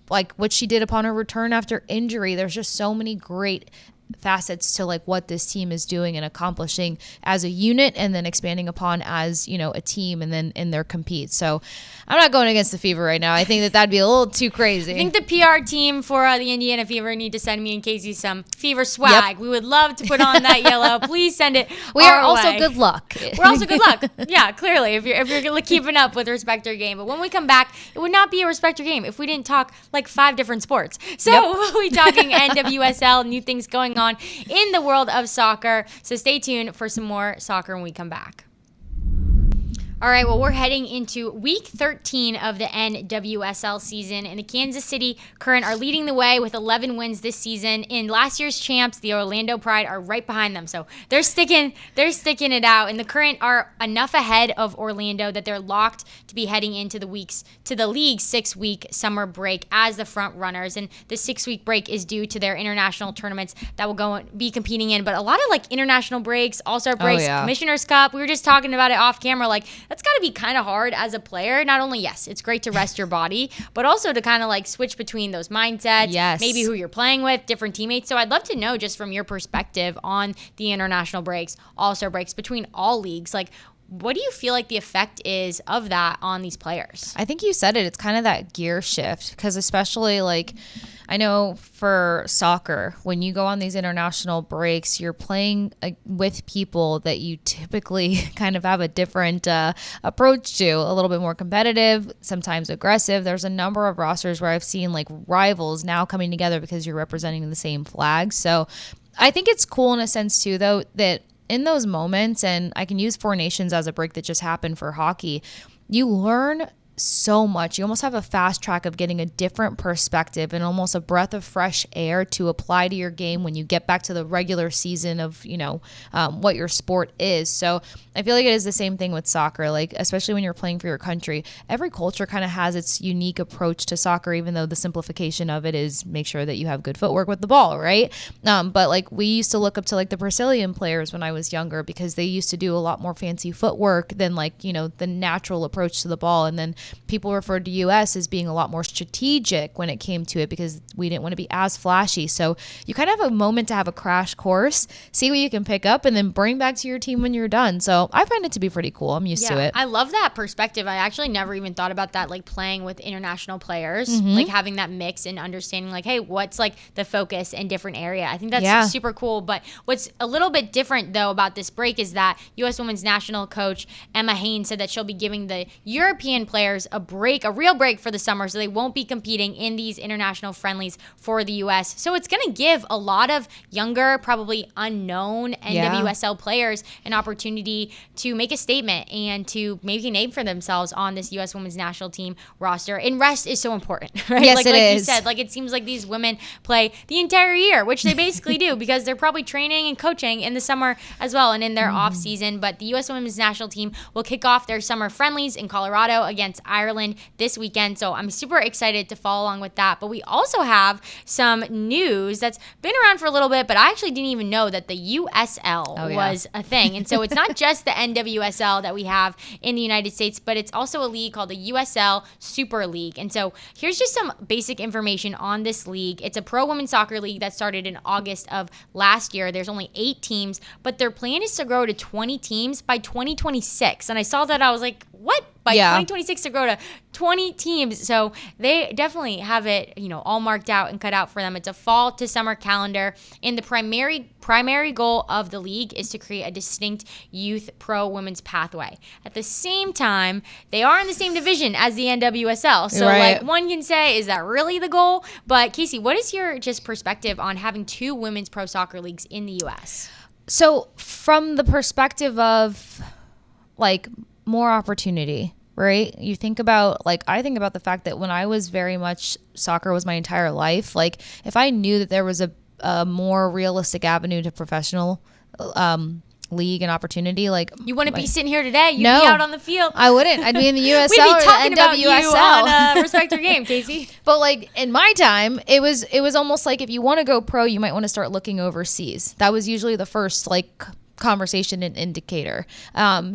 like what she did upon her return after injury. There's just so many great facets to like what this team is doing and accomplishing as a unit, and then expanding upon as a team, and then in their compete. So I'm not going against the Fever right now. I think that that'd be a little too crazy. I think the PR team for the Indiana Fever need to send me and Casey some Fever swag. We would love to put on that yellow. Please send it. We are also good luck. We're also good luck. Yeah, clearly, if you're keeping up with Respect Your Game. But when we come back, it would not be a Respect Your Game if we didn't talk like 5 different sports. So we'll be talking NWSL, new things going on in the world of soccer. So stay tuned for some more soccer when we come back. All right, well, we're heading into week 13 of the NWSL season, and the Kansas City Current are leading the way with 11 wins this season. In last year's champs, the Orlando Pride, are right behind them, so they're sticking it out. And the Current are enough ahead of Orlando that they're locked to be heading into the league's 6-week summer break as the front runners. And the 6-week break is due to their international tournaments that will be competing in. But a lot of like international breaks, all-star breaks, Commissioner's Cup. We were just talking about it off camera, like. That's got to be kind of hard as a player. Not only, yes, it's great to rest your body, but also to kind of like switch between those mindsets, maybe who you're playing with, different teammates. So I'd love to know, just from your perspective on the international breaks, all-star breaks, between all leagues, like what do you feel like the effect is of that on these players? I think you said it. It's kind of that gear shift, because especially like I know for soccer, when you go on these international breaks, you're playing with people that you typically kind of have a different approach to, a little bit more competitive, sometimes aggressive. There's a number of rosters where I've seen like rivals now coming together because you're representing the same flag. So I think it's cool in a sense too, though, that in those moments, and I can use Four Nations as a break that just happened for hockey, you learn so much. You almost have a fast track of getting a different perspective and almost a breath of fresh air to apply to your game when you get back to the regular season of, what your sport is. So I feel like it is the same thing with soccer, like especially when you're playing for your country. Every culture kind of has its unique approach to soccer, even though the simplification of it is make sure that you have good footwork with the ball, right? But like we used to look up to like the Brazilian players when I was younger, because they used to do a lot more fancy footwork than like, the natural approach to the ball. And then people referred to US as being a lot more strategic when it came to it, because we didn't want to be as flashy. So you kind of have a moment to have a crash course, see what you can pick up, and then bring back to your team when you're done. So I find it to be pretty cool. I'm used to it. I love that perspective. I actually never even thought about that, like playing with international players, like having that mix and understanding like, hey, what's like the focus in different area. I think that's super cool. But what's a little bit different though about this break is that U.S. Women's National Coach Emma Haynes said that she'll be giving the European players a real break for the summer, so they won't be competing in these international friendlies for the U.S. So it's going to give a lot of younger, probably unknown NWSL players an opportunity to make a statement and to make a name for themselves on this U.S. Women's National Team roster. And rest is so important, right? Yes, like it is. You said, like it seems like these women play the entire year, which they basically do, because they're probably training and coaching in the summer as well and in their off season. But the U.S. Women's National Team will kick off their summer friendlies in Colorado against Ireland this weekend. So I'm super excited to follow along with that. But we also have some news that's been around for a little bit, but I actually didn't even know that the USL was a thing. And so it's not just the NWSL that we have in the United States, but it's also a league called the USL Super League. And so here's just some basic information on this league. It's a pro women's soccer league that started in August of last year. There's only 8 teams, but their plan is to grow to 20 teams by 2026. And I saw that, I was like, what? By 2026 to grow to 20 teams. So they definitely have it, all marked out and cut out for them. It's a fall to summer calendar. And the primary goal of the league is to create a distinct youth pro women's pathway. At the same time, they are in the same division as the NWSL. So like one can say, is that really the goal? But Casey, what is your just perspective on having 2 women's pro soccer leagues in the U.S.? So from the perspective of like more opportunity, right? You think about, like, I think about the fact that when I was very much, soccer was my entire life. Like, if I knew that there was a more realistic avenue to professional league and opportunity, like, you wouldn't be sitting here today. You'd be out on the field. I wouldn't. I'd be in the USL We'd be talking or about NWSL. you on Respect Your Game, Casey. But like in my time, it was almost like if you want to go pro, you might want to start looking overseas. That was usually the first like conversation and indicator.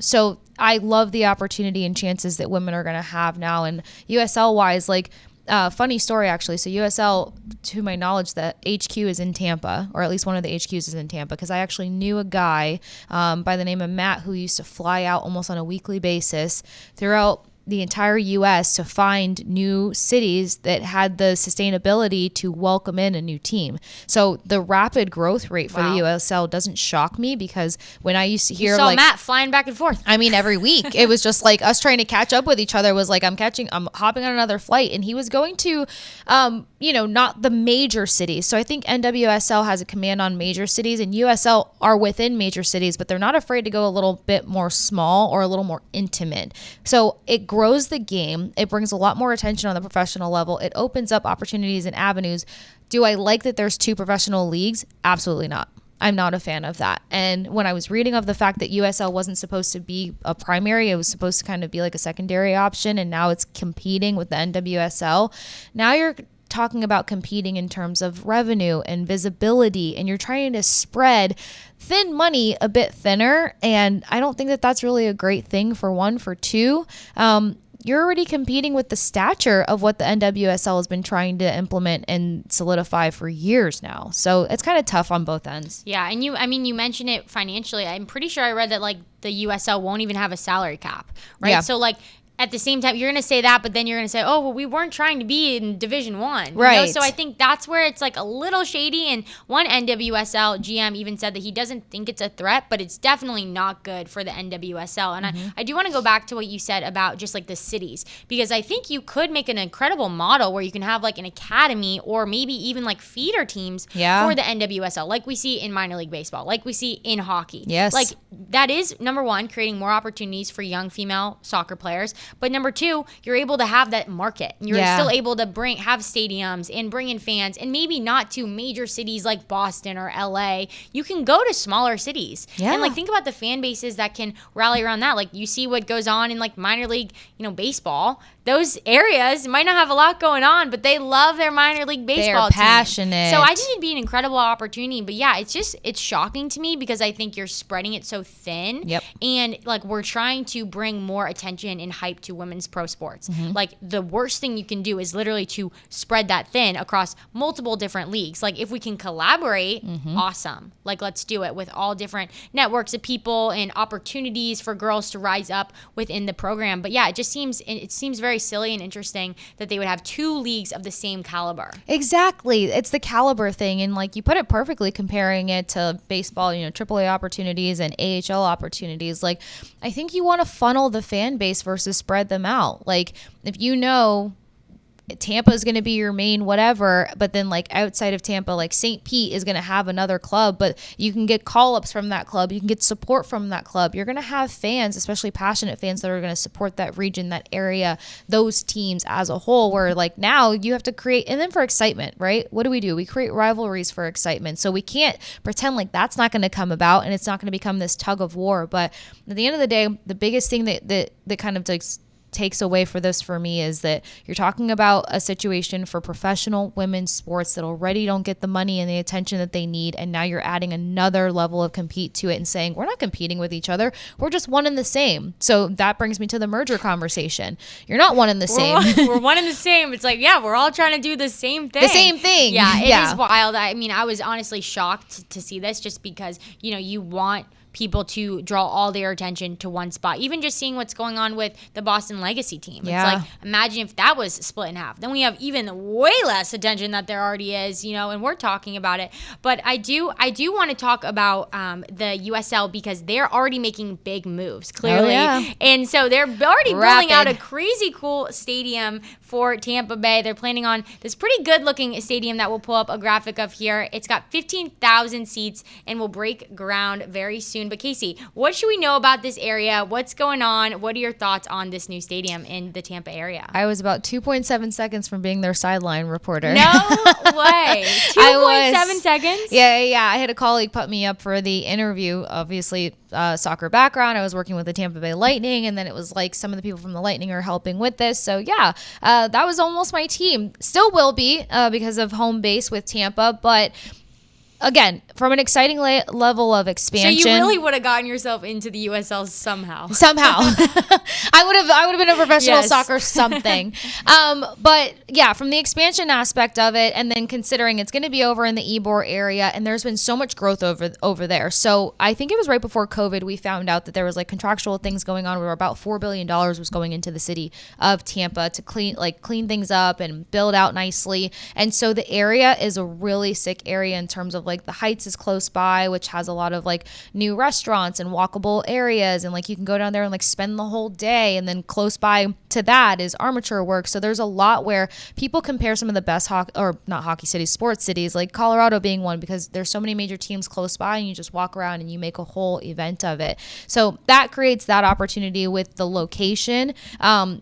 So I love the opportunity and chances that women are going to have now. And USL wise, like, funny story actually. So USL, to my knowledge, the HQ is in Tampa, or at least one of the HQs is in Tampa, because I actually knew a guy by the name of Matt who used to fly out almost on a weekly basis throughout the entire U.S. to find new cities that had the sustainability to welcome in a new team. So the rapid growth rate for the USL doesn't shock me, because when I used to hear, you saw like Matt flying back and forth. I mean, every week it was just like us trying to catch up with each other. Was like I'm hopping on another flight, and he was going to, not the major cities. So I think NWSL has a command on major cities, and USL are within major cities, but they're not afraid to go a little bit more small or a little more intimate. So it grows the game. It brings a lot more attention on the professional level. It opens up opportunities and avenues. Do I like that there's 2 professional leagues? Absolutely not. I'm not a fan of that. And when I was reading of the fact that USL wasn't supposed to be a primary, it was supposed to kind of be like a secondary option, and now it's competing with the NWSL. Now you're talking about competing in terms of revenue and visibility, and you're trying to spread thin money a bit thinner. And I don't think that that's really a great thing, for one. For two, you're already competing with the stature of what the NWSL has been trying to implement and solidify for years now. So it's kind of tough on both ends. Yeah, and you mentioned it financially. I'm pretty sure I read that like the USL won't even have a salary cap, right? Yeah. So like at the same time, you're going to say that, but then you're going to say, oh, well, we weren't trying to be in Division I. Right. So I think that's where it's like a little shady. And one NWSL GM even said that he doesn't think it's a threat, but it's definitely not good for the NWSL. And I do want to go back to what you said about just like the cities, because I think you could make an incredible model where you can have like an academy or maybe even like feeder teams for the NWSL, like we see in minor league baseball, like we see in hockey. Yes. Like that is, number one, creating more opportunities for young female soccer players. But number two, you're able to have that market. You're still able to have stadiums and bring in fans, and maybe not to major cities like Boston or LA. You can go to smaller cities. Yeah. And like think about the fan bases that can rally around that. Like you see what goes on in like minor league, baseball. Those areas might not have a lot going on, but they love their minor league baseball They're passionate. team. So I think it'd be an incredible opportunity. But yeah, it's shocking to me because I think you're spreading it so thin. Yep. And like we're trying to bring more attention and hype to women's pro sports. Like the worst thing you can do is literally to spread that thin across multiple different leagues. Like if we can collaborate, awesome. Like let's do it with all different networks of people and opportunities for girls to rise up within the program. But yeah, it seems very silly and interesting that they would have two leagues of the same caliber. Exactly. It's the caliber thing. And like you put it perfectly, comparing it to baseball, AAA opportunities and AHL opportunities. Like I think you want to funnel the fan base versus spread them out. Like if Tampa is going to be your main whatever, but then like outside of Tampa, like St. Pete is going to have another club, but you can get call-ups from that club. You can get support from that club. You're going to have fans, especially passionate fans, that are going to support that region, that area, those teams as a whole, where like now you have to create, and then for excitement, right? What do? We create rivalries for excitement. So we can't pretend like that's not going to come about and it's not going to become this tug of war. But at the end of the day, the biggest thing that kind of takes away for this for me is that you're talking about a situation for professional women's sports that already don't get the money and the attention that they need, and now you're adding another level of compete to it and saying we're not competing with each other, we're just one and the same. So that brings me to the merger conversation. You're not one and the same. We're one and the same. It's like, yeah, we're all trying to do the same thing. The same thing. Yeah, it is wild. I mean, I was honestly shocked to see this, just because you want people to draw all their attention to one spot. Even just seeing what's going on with the Boston Legacy team. Yeah. It's like, imagine if that was split in half. Then we have even way less attention that there already is, and we're talking about it. But I do want to talk about the USL, because they're already making big moves, clearly. Oh, yeah. And so they're already building out a crazy cool stadium for Tampa Bay. They're planning on this pretty good looking stadium that we'll pull up a graphic of here. It's got 15,000 seats and will break ground very soon. But Casey, what should we know about this area? What's going on? What are your thoughts on this new stadium in the Tampa area? I was about 2.7 seconds from being their sideline reporter. No way. 2.7 seconds? Yeah. I had a colleague put me up for the interview. Obviously, soccer background. I was working with the Tampa Bay Lightning, and then it was like some of the people from the Lightning are helping with this. So yeah, that was almost my team. Still will be because of home base with Tampa, but again, from an exciting level of expansion. So you really would have gotten yourself into the USL somehow. I would have been a professional soccer something. But yeah, from the expansion aspect of it, and then considering it's going to be over in the Ybor area, and there's been so much growth over there. So I think it was right before COVID we found out that there was like contractual things going on where about $4 billion was going into the city of Tampa to clean things up and build out nicely. And so the area is a really sick area in terms of like the Heights is close by, which has a lot of like new restaurants and walkable areas, and like you can go down there and like spend the whole day. And then close by to that is Armature Works. So there's a lot where people compare some of the best sports cities, like Colorado being one, because there's so many major teams close by and you just walk around and you make a whole event of it. So that creates that opportunity with the location.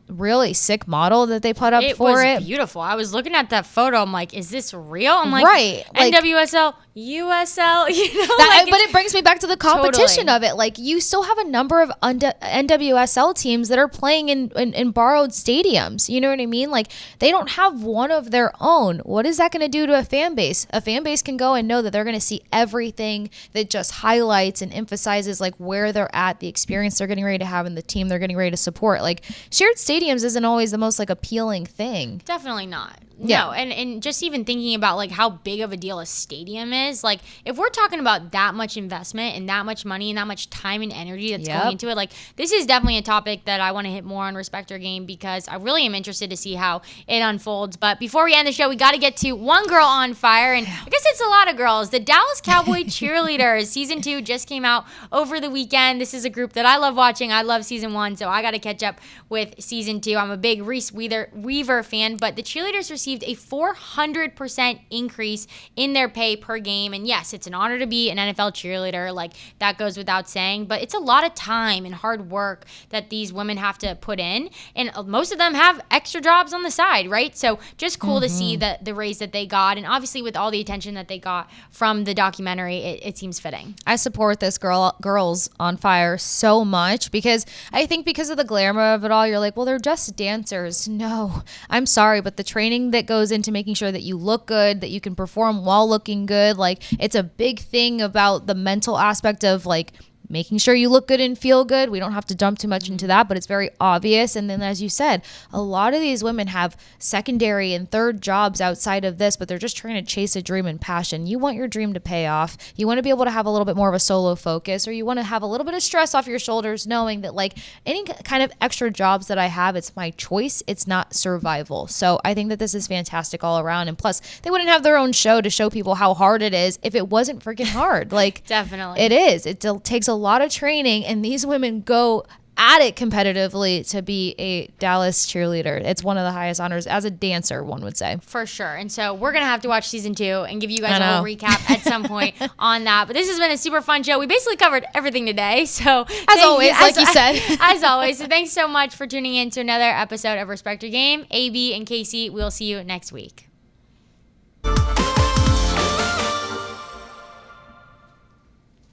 Really sick model that they put up for it. It was beautiful. I was looking at that photo. I'm like, is this real? I'm like, right. NWSL, USL, but it brings me back to the competition Totally. of it. Like, you still have a number of NWSL teams that are playing in borrowed stadiums. You know what I mean? Like, they don't have one of their own. What is that going to do to a fan base? A fan base can go and know that they're going to see everything that just highlights and emphasizes like where they're at, the experience they're getting ready to have, and the team they're getting ready to support. Like, shared stadiums isn't always the most like appealing thing. Definitely not. Yeah. No, and just even thinking about like how big of a deal a stadium is, like if we're talking about that much investment and that much money and that much time and energy that's Yep. going into it, like this is definitely a topic that I want to hit more on Respect Our Game because I really am interested to see how it unfolds. But before we end the show, we got to get to one girl on fire, and I guess it's a lot of girls. The Dallas Cowboy Cheerleaders season 2 just came out over the weekend. This is a group that I love watching. I love season 1, so I got to catch up with season 2. I'm a big Reese Weaver fan, but the Cheerleaders received a 400% increase in their pay per game. And yes, it's an honor to be an NFL cheerleader. Like, that goes without saying. But it's a lot of time and hard work that these women have to put in. And most of them have extra jobs on the side, right? So just cool to see the raise that they got. And obviously, with all the attention that they got from the documentary, it seems fitting. I support this Girls on Fire so much because I think because of the glamour of it all, you're like, well, they're just dancers. No, I'm sorry, but the training that goes into making sure that you look good, that you can perform while looking good, like it's a big thing about the mental aspect of like making sure you look good and feel good. We don't have to jump too much into that, but it's very obvious. And then, as you said, a lot of these women have secondary and third jobs outside of this, but they're just trying to chase a dream and passion. You want your dream to pay off. You want to be able to have a little bit more of a solo focus, or you want to have a little bit of stress off your shoulders, knowing that like any kind of extra jobs that I have, it's my choice. It's not survival. So I think that this is fantastic all around. And plus, they wouldn't have their own show to show people how hard it is if it wasn't freaking hard. Like, Definitely. it is. It takes a lot of training, and these women go at it competitively to be a Dallas cheerleader. It's one of the highest honors as a dancer, one would say. For sure. And so we're going to have to watch season 2 and give you guys a whole recap at some point on that. But this has been a super fun show. We basically covered everything today. So as always, like you said. As always. So thanks so much for tuning in to another episode of Respect Your Game. AB and Casey, we'll see you next week.